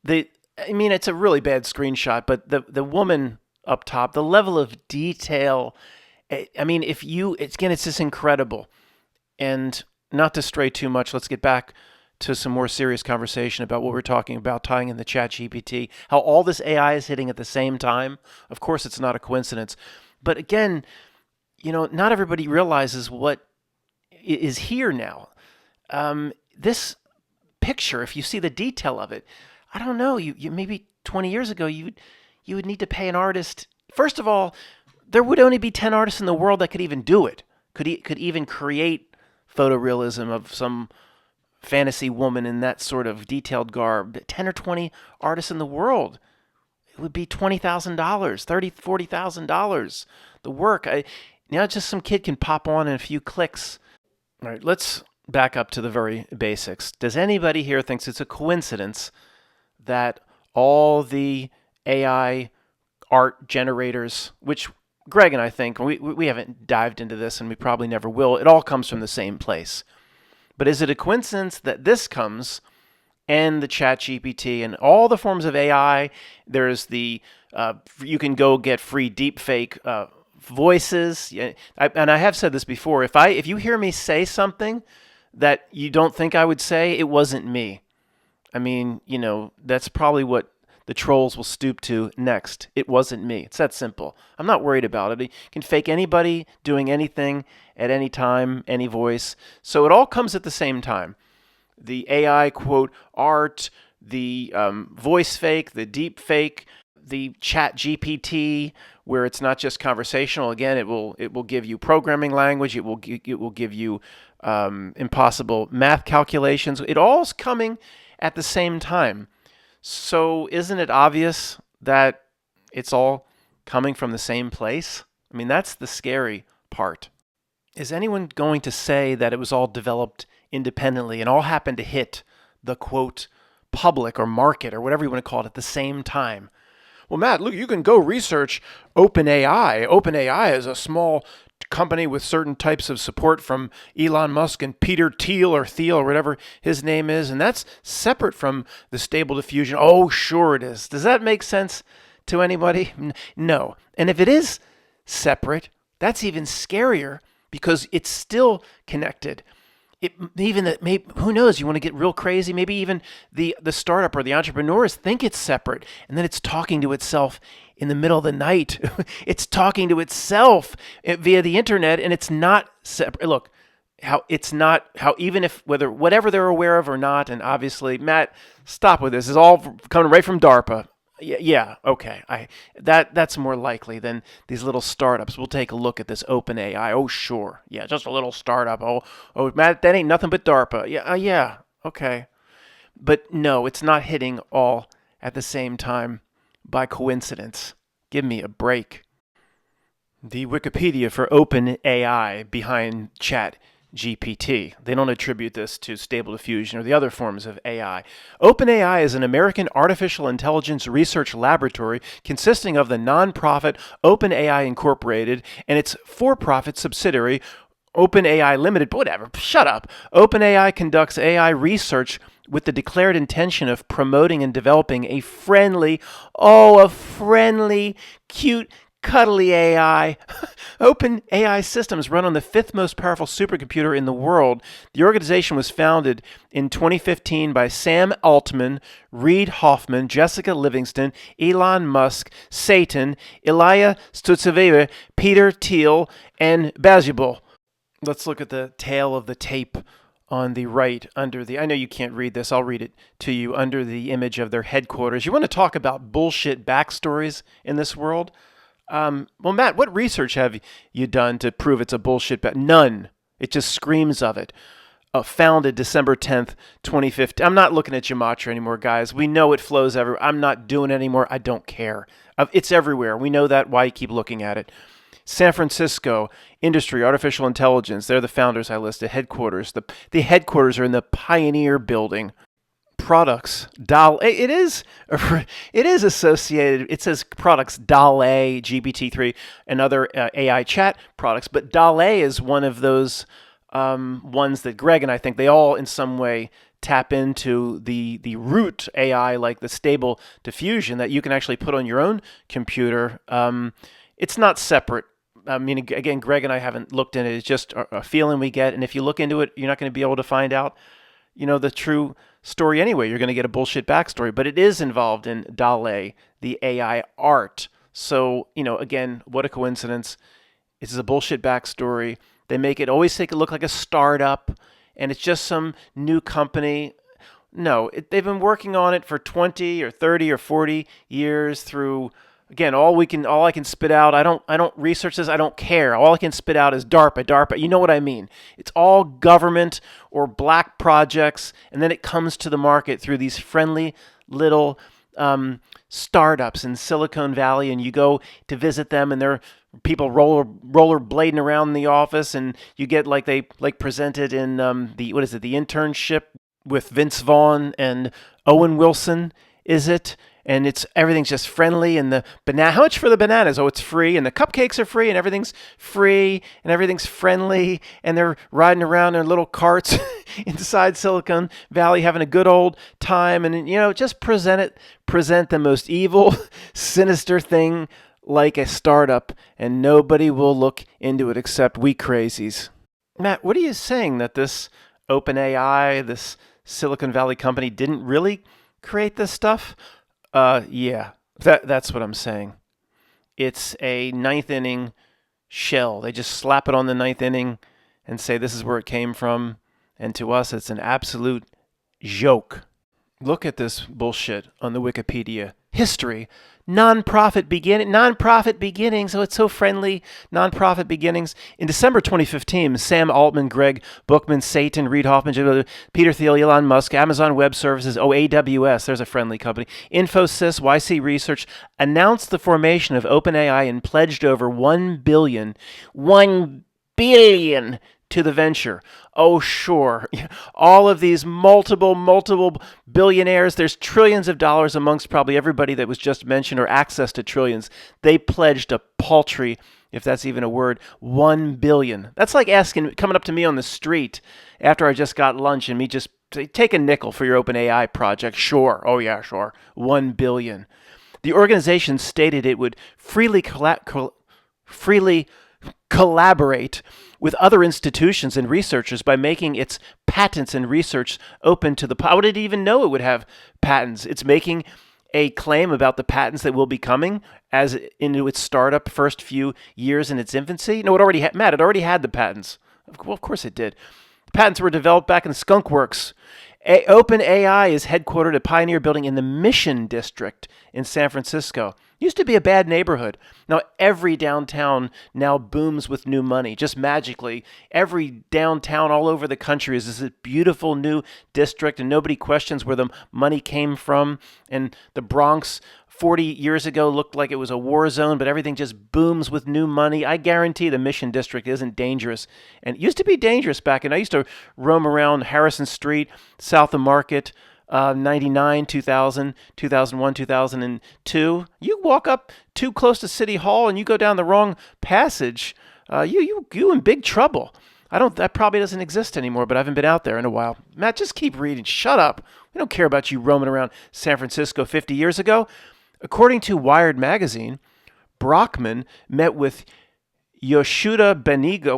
it's a really bad screenshot, but the woman up top, the level of detail, it's just incredible. And not to stray too much, let's get back to some more serious conversation about what we're talking about, tying in the ChatGPT, how all this AI is hitting at the same time. Of course, it's not a coincidence. But again, not everybody realizes what is here now. This picture, if you see the detail of it, I don't know, you maybe 20 years ago, you would need to pay an artist. First of all, there would only be 10 artists in the world that could even do it, could even create photorealism of some fantasy woman in that sort of detailed garb. 10 or 20 artists in the world. It would be $20,000, $30,000, $40,000. The work. Now just some kid can pop on in a few clicks. All right, let's back up to the very basics. Does anybody here thinks it's a coincidence that all the AI art generators, which Greg and I think, we haven't dived into this and we probably never will, it all comes from the same place. But is it a coincidence that this comes and the ChatGPT and all the forms of AI, there's you can go get free deepfake voices. And I have said this before, if you hear me say something that you don't think I would say, it wasn't me. That's probably what the trolls will stoop to next. It wasn't me. It's that simple. I'm not worried about it. You can fake anybody doing anything at any time, any voice. So it all comes at the same time. The AI, quote, art, the voice fake, the deep fake, the chat GPT, where it's not just conversational. Again, it will give you programming language. It will give you impossible math calculations. It all's coming at the same time. So isn't it obvious that it's all coming from the same place? That's the scary part. Is anyone going to say that it was all developed independently and all happened to hit the, quote, public or market or whatever you want to call it at the same time? Well, Matt, look, you can go research OpenAI. OpenAI is a small company with certain types of support from Elon Musk and Peter Thiel or whatever his name is, and that's separate from the Stable Diffusion. Oh, sure it is. Does that make sense to anybody? No. And if it is separate, that's even scarier because it's still connected. Who knows? You want to get real crazy? Maybe even the startup or the entrepreneurs think it's separate, and then it's talking to itself in the middle of the night. It's talking to itself via the internet, and it's not separate. Look, whatever they're aware of or not, and obviously, Matt, stop with this. It's all coming right from DARPA. Yeah, okay. That's more likely than these little startups. We'll take a look at this OpenAI. Oh, sure. Yeah, just a little startup. Oh, Matt, that ain't nothing but DARPA. Yeah, okay. But no, it's not hitting all at the same time by coincidence. Give me a break. The Wikipedia for OpenAI behind ChatGPT. They don't attribute this to Stable Diffusion or the other forms of AI. OpenAI is an American artificial intelligence research laboratory consisting of the nonprofit OpenAI Incorporated and its for-profit subsidiary OpenAI Limited. Whatever, shut up. OpenAI conducts AI research with the declared intention of promoting and developing a friendly, cute, cuddly AI. OpenAI systems run on the 5th most powerful supercomputer in the world. The organization was founded in 2015 by Sam Altman, Reid Hoffman, Jessica Livingston, Elon Musk, Satan, Ilya Stutsev, Peter Thiel, and Bazibul. Let's look at the tail of the tape on the right under the, I know you can't read this, I'll read it to you, under the image of their headquarters. You want to talk about bullshit backstories in this world? Well, Matt, what research have you done to prove it's a bullshit None. It just screams of it. Founded December 10th, 2015. I'm not looking at Gematria anymore, guys. We know it flows everywhere. I'm not doing it anymore. I don't care. It's everywhere. We know that. Why you keep looking at it. San Francisco, industry, artificial intelligence. They're the founders I listed. Headquarters. The headquarters are in the Pioneer Building. Products. It is associated. It says products. DAL-E, GPT-3, and other AI chat products. But DAL-E is one of those ones that Greg and I think they all in some way tap into the root AI, like the stable diffusion that you can actually put on your own computer. It's not separate. I mean, again, Greg and I haven't looked in it. It's just a feeling we get. And if you look into it, you're not going to be able to find out, the true story anyway. You're going to get a bullshit backstory. But it is involved in DAL-E, the AI art. So, again, what a coincidence. This is a bullshit backstory. They always make it look like a startup, and it's just some new company. No, they've been working on it for 20 or 30 or 40 years through, again, all I can spit out. I don't research this. I don't care. All I can spit out is DARPA. You know what I mean? It's all government or black projects, and then it comes to the market through these friendly little startups in Silicon Valley, and you go to visit them, and they're people rollerblading around the office, and you get they presented in the internship with Vince Vaughn and Owen Wilson, is it? And everything's just friendly, and the banana. How much for the bananas? Oh, it's free, and the cupcakes are free, and everything's free, and everything's friendly, and they're riding around in little carts inside Silicon Valley, having a good old time, and just present the most evil, sinister thing like a startup, and nobody will look into it except we crazies. Matt, what are you saying, that this OpenAI, this Silicon Valley company, didn't really create this stuff? Yeah, that's what I'm saying. It's a ninth inning shell. They just slap it on the ninth inning and say this is where it came from, and to us it's an absolute joke. Look at this bullshit on the Wikipedia. History. Nonprofit beginnings. Oh, it's so friendly. Nonprofit beginnings. In December 2015, Sam Altman, Greg Bookman, Satan, Reid Hoffman, Peter Thiel, Elon Musk, Amazon Web Services, AWS, there's a friendly company, Infosys, YC Research, announced the formation of OpenAI and pledged over $1 billion to the venture. Oh, sure. All of these multiple billionaires, there's trillions of dollars amongst probably everybody that was just mentioned, or access to trillions. They pledged a paltry, if that's even a word, $1 billion. That's like coming up to me on the street after I just got lunch and me just say, take a nickel for your OpenAI project. Sure. Oh, yeah, sure. $1 billion. The organization stated it would freely collaborate with other institutions and researchers by making its patents and research open to the public. How did it even know it would have patents? It's making a claim about the patents that will be coming as into its startup first few years in its infancy. No, it already had, Matt, it already had the patents. Well, of course it did. The patents were developed back in Skunkworks. OpenAI is headquartered at Pioneer Building in the Mission District in San Francisco. Used to be a bad neighborhood. Now every downtown now booms with new money, just magically. Every downtown all over the country is this beautiful new district, and nobody questions where the money came from. And the Bronx 40 years ago looked like it was a war zone, but everything just booms with new money. I guarantee the Mission District isn't dangerous. And it used to be dangerous back in, I used to roam around Harrison Street, south of Market, 99, 2000, 2001, 2002. You walk up too close to City Hall and you go down the wrong passage, you in big trouble. That probably doesn't exist anymore, but I haven't been out there in a while. Matt, just keep reading. Shut up. We don't care about you roaming around San Francisco 50 years ago. According to Wired magazine, Brockman met with Yoshida Benito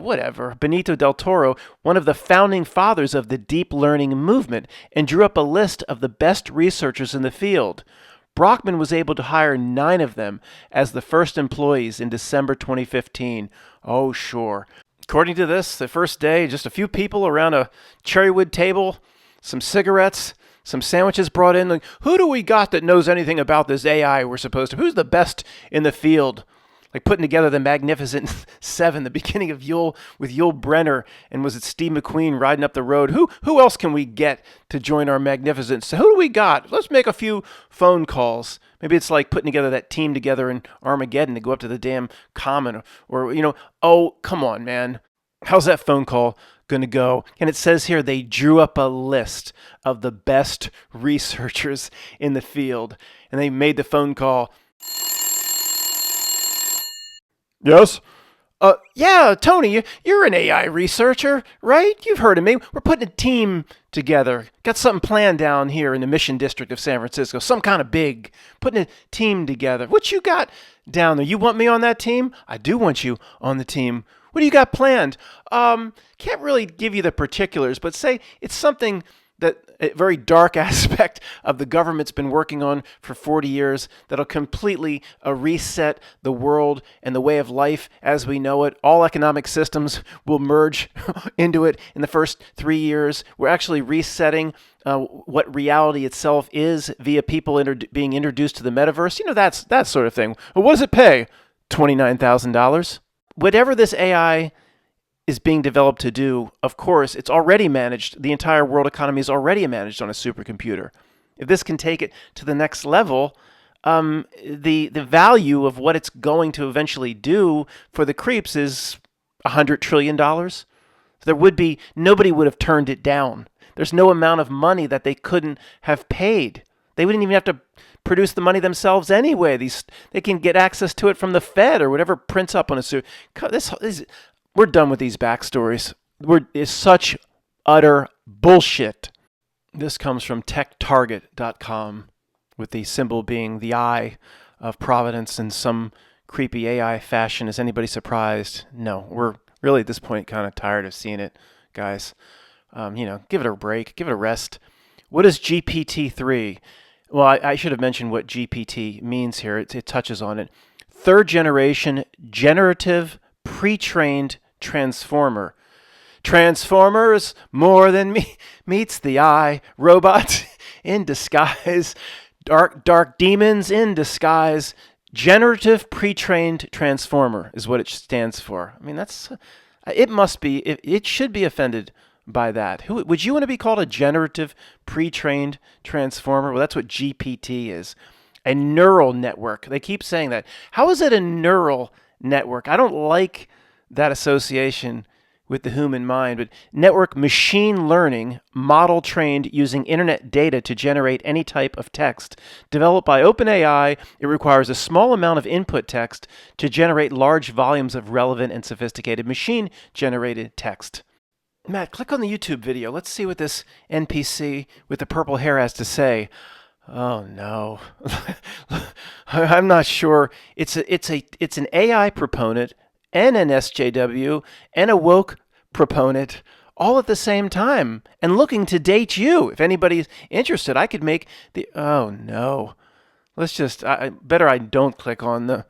del Toro, one of the founding fathers of the deep learning movement, and drew up a list of the best researchers in the field. Brockman was able to hire 9 of them as the first employees in December 2015. Oh, sure. According to this, the first day, just a few people around a cherrywood table, some cigarettes, some sandwiches brought in. Like, who do we got that knows anything about this AI we're supposed to? Who's the best in the field? Like putting together the Magnificent Seven, the beginning of Yul with Yul Brenner, and was it Steve McQueen riding up the road? Who else can we get to join our Magnificent? So who do we got? Let's make a few phone calls. Maybe it's like putting together that team together in Armageddon to go up to the damn comet, or oh, come on, man. How's that phone call going to go? And it says here they drew up a list of the best researchers in the field, and they made the phone call. Yes? Yeah, Tony, you're an AI researcher, right? You've heard of me. We're putting a team together. Got something planned down here in the Mission District of San Francisco. Some kind of big. Putting a team together. What you got down there? You want me on that team? I do want you on the team. What do you got planned? Can't really give you the particulars, but say it's something that a very dark aspect of the government's been working on for 40 years that'll completely reset the world and the way of life as we know it. All economic systems will merge into it in the first 3 years. We're actually resetting what reality itself is via people being introduced to the metaverse. That sort of thing. Well, what does it pay? $29,000. Whatever this AI is being developed to do, of course, it's already managed. The entire world economy is already managed on a supercomputer. If this can take it to the next level, the value of what it's going to eventually do for the creeps is $100 trillion. Nobody would have turned it down. There's no amount of money that they couldn't have paid. They wouldn't even have to produce the money themselves anyway. They can get access to it from the Fed or whatever prints up on a suit. We're done with these backstories. It's such utter bullshit. This comes from techtarget.com with the symbol being the eye of Providence in some creepy AI fashion. Is anybody surprised? No, we're really at this point kind of tired of seeing it, guys. Give it a break. Give it a rest. What is GPT-3? Well, I should have mentioned what GPT means here. It touches on it. Third generation generative pre-trained transformer. Transformers more than meets the eye. Robots in disguise. Dark demons in disguise. Generative pre-trained transformer is what it stands for. I mean, it should be offended by that. Would you want to be called a generative pre-trained transformer? Well, that's what GPT is. A neural network. They keep saying that. How is it a neural network? I don't like that association with the human mind, but network machine learning model trained using internet data to generate any type of text. Developed by OpenAI, it requires a small amount of input text to generate large volumes of relevant and sophisticated machine-generated text. Matt, click on the YouTube video. Let's see what this NPC with the purple hair has to say. Oh no, I'm not sure. It's an AI proponent and an SJW and a woke proponent all at the same time and looking to date you. If anybody's interested, I could make the. Oh no, let's just. I don't click on the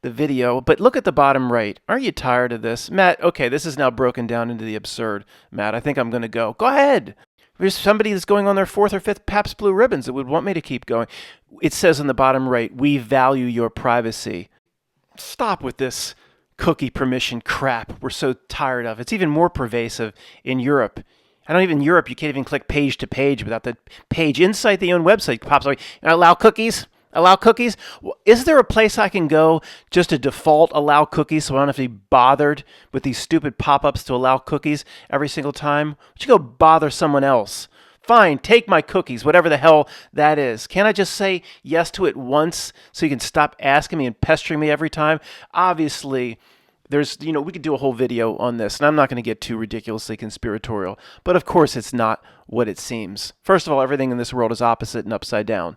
video. But look at the bottom right. Aren't you tired of this, Matt? Okay, this is now broken down into the absurd. Matt, I think I'm going to go. Go ahead. There's somebody that's going on their 4th or 5th Pabst Blue Ribbons that would want me to keep going. It says on the bottom right, we value your privacy. Stop with this cookie permission crap we're so tired of. It's even more pervasive in Europe. In Europe, you can't even click page to page without the page inside the own website pops up. Allow cookies? Allow cookies? Well, is there a place I can go just to default allow cookies so I don't have to be bothered with these stupid pop-ups to allow cookies every single time? Why don't you go bother someone else? Fine, take my cookies, whatever the hell that is. Can't I just say yes to it once so you can stop asking me and pestering me every time? Obviously, we could do a whole video on this, and I'm not going to get too ridiculously conspiratorial, but of course it's not what it seems. First of all, everything in this world is opposite and upside down.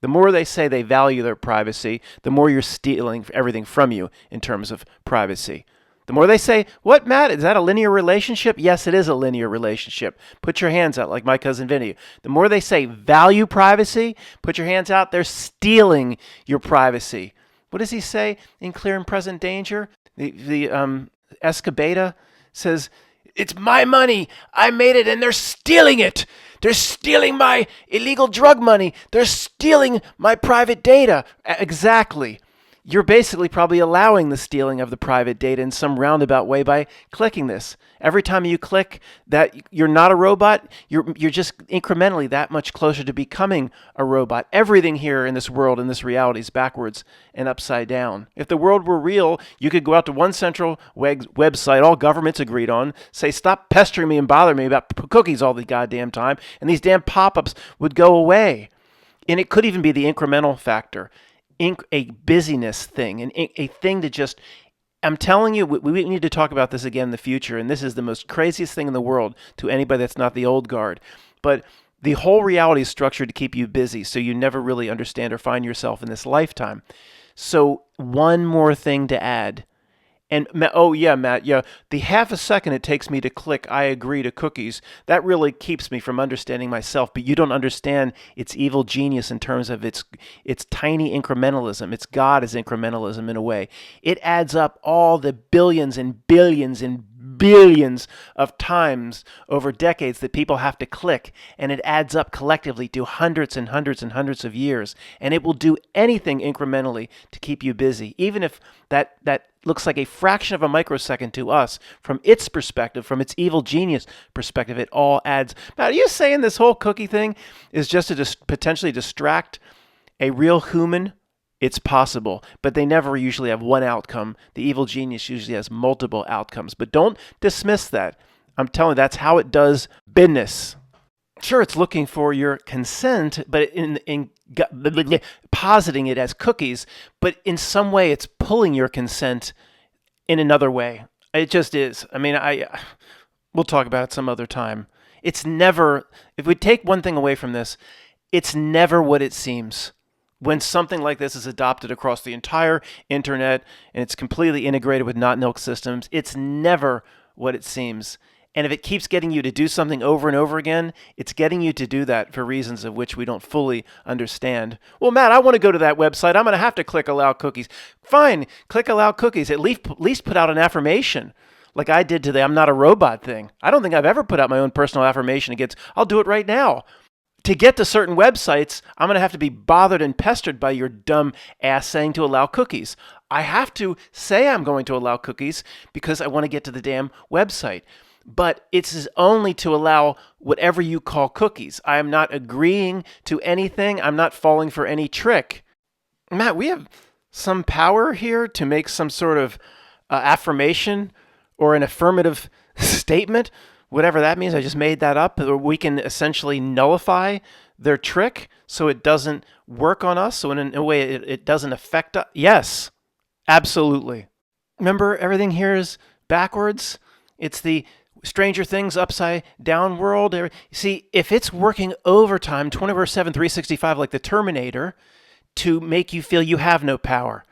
The more they say they value their privacy, the more you're stealing everything from you in terms of privacy. The more they say, what, Matt, is that a linear relationship? Yes, it is a linear relationship. Put your hands out like my cousin Vinny. The more they say value privacy, put your hands out, they're stealing your privacy. What does he say in Clear and Present Danger? The Escabeta says, "It's my money. I made it, and they're stealing it. They're stealing my illegal drug money. They're stealing my private data." Exactly. You're basically probably allowing the stealing of the private data in some roundabout way by clicking this. Every time you click that you're not a robot, you're just incrementally that much closer to becoming a robot. Everything here in this world, in this reality, is backwards and upside down. If the world were real, you could go out to one central website all governments agreed on, say, "Stop pestering me and bothering me about cookies all the goddamn time," and these damn pop-ups would go away. And it could even be the incremental factor, a busyness thing, a thing to just, I'm telling you, we need to talk about this again in the future, and this is the most craziest thing in the world to anybody that's not the old guard. But the whole reality is structured to keep you busy, so you never really understand or find yourself in this lifetime. So one more thing to add. And oh yeah, Matt, yeah, the half a second it takes me to click "I agree" to cookies, that really keeps me from understanding myself. But you don't understand its evil genius in terms of its tiny incrementalism. Its God is incrementalism in a way. It adds up all the billions and billions and billions of times over decades that people have to click, and it adds up collectively to hundreds and hundreds and hundreds of years. And it will do anything incrementally to keep you busy, even if that looks like a fraction of a microsecond to us. From its perspective, from its evil genius perspective, it all adds. Now, are you saying this whole cookie thing is just to potentially distract a real human? It's possible, but they never usually have one outcome. The evil genius usually has multiple outcomes. But don't dismiss that. I'm telling you, that's how it does business. Sure, it's looking for your consent, but in positing it as cookies, but in some way it's pulling your consent in another way. It just is. I mean, we'll talk about it some other time. It's never, if we take one thing away from this, it's never what it seems. When something like this is adopted across the entire internet and it's completely integrated with not-milk systems, it's never what it seems. And if it keeps getting you to do something over and over again, it's getting you to do that for reasons of which we don't fully understand. Well, Matt, I want to go to that website. I'm going to have to click allow cookies. Fine, click allow cookies. At least put out an affirmation like I did today. I'm not a robot thing. I don't think I've ever put out my own personal affirmation against. I'll do it right now. To get to certain websites, I'm going to have to be bothered and pestered by your dumb ass saying to allow cookies. I have to say I'm going to allow cookies because I want to get to the damn website. But it's only to allow whatever you call cookies. I am not agreeing to anything. I'm not falling for any trick. Matt, we have some power here to make some sort of affirmation or an affirmative statement, whatever that means. I just made that up. Or we can essentially nullify their trick so it doesn't work on us. So in a way, it doesn't affect us. Yes, absolutely. Remember, everything here is backwards. It's the Stranger Things upside down world. See, if it's working overtime 24/7, 365 like the Terminator to make you feel you have no power,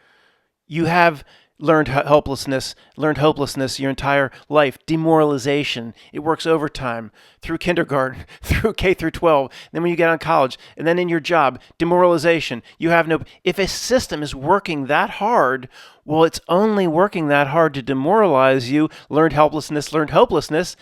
you have learned hopelessness your entire life, demoralization. It works overtime through kindergarten, through K through 12. Then when you get on college, and then in your job, demoralization. You have no. If a system is working that hard, well, it's only working that hard to demoralize you. Learned hopelessness.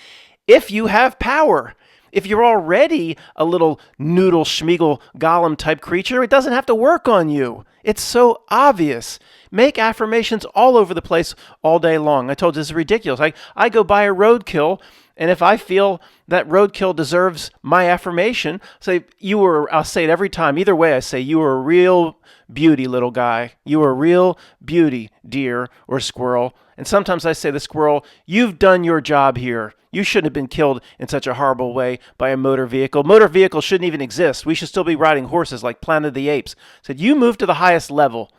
If you have power. If you're already a little noodle schmiegel golem type creature, it doesn't have to work on you. It's so obvious. Make affirmations all over the place all day long. I told you this is ridiculous. I go buy a roadkill, and if I feel that roadkill deserves my affirmation, I'll say it every time. Either way, I say, "You are a real beauty, little guy. You are a real beauty, deer or squirrel." And sometimes I say the squirrel, "You've done your job here. You shouldn't have been killed in such a horrible way by a motor vehicle. Motor vehicles shouldn't even exist. We should still be riding horses like Planet of the Apes." I said, "You move to the highest level."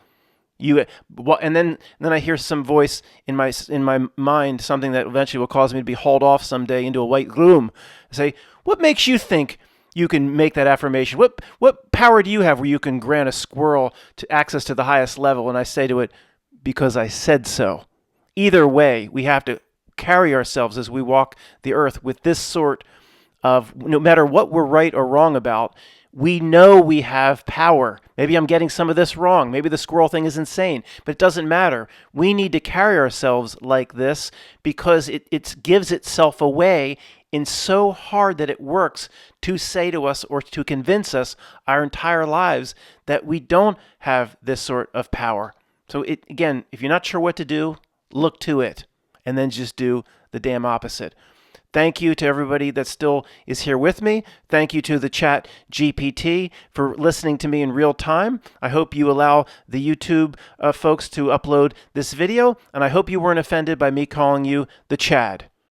And then I hear some voice in my mind, something that eventually will cause me to be hauled off someday into a white room. I say, "What makes you think you can make that affirmation? What power do you have where you can grant a squirrel to access to the highest level?" And I say to it, "Because I said so." Either way, we have to carry ourselves as we walk the earth with this sort of, no matter what we're right or wrong about, We know we have power. Maybe I'm getting some of this wrong. Maybe the squirrel thing is insane, but it doesn't matter. We need to carry ourselves like this because it gives itself away in so hard that it works to say to us or to convince us our entire lives that we don't have this sort of power. So again, if you're not sure what to do, look to it and then just do the damn opposite. Thank you to everybody that still is here with me. Thank you to the Chat GPT for listening to me in real time. I hope you allow the YouTube folks to upload this video, and I hope you weren't offended by me calling you the Chad.